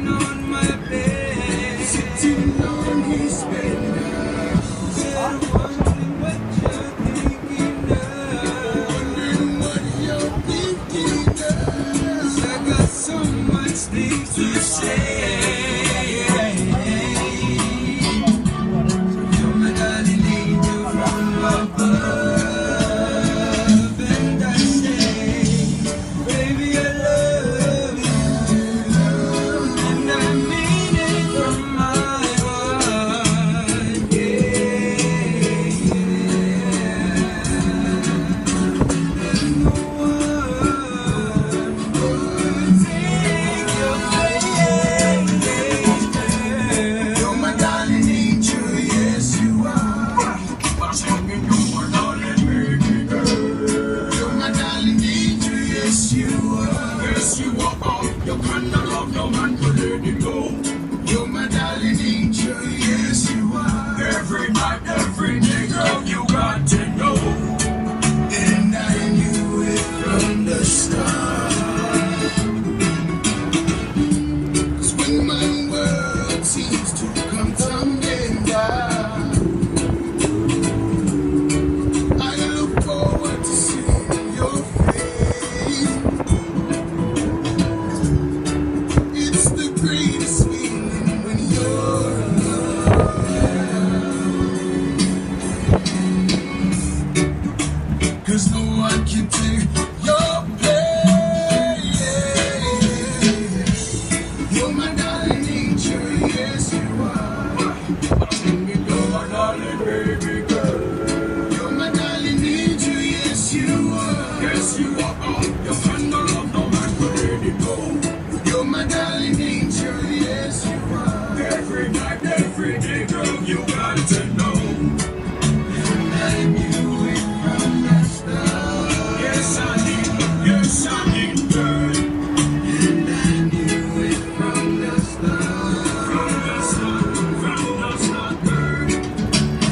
on my bed, sitting on his bed. Said, wondering what you're thinking of. Wondering what you're thinking of. 'Cause I got so much things to say. You're my darling angel from above. And I say, baby, I love you. And I mean it from my heart. Yeah, no one will take your place. You're my darling angel, yes you are. You're my darling baby girl. You're my darling angel, yes you are. Yes you are. Your kind of love, no man could let it go. You're my darling angel, yes you are. Every night, every day, girl, you got to know. And I knew it from the start. 'Cause when my world seems to come tumbling down, I look forward to seeing your face. It's the greatest feeling when you're around. 'Cause no one can take your place. You're my darling angel, yes you are. You're my darling baby girl. You're my darling angel, yes you are. Yes you are. Your kind of love, no man could let it go. You're my darling angel, yes you are.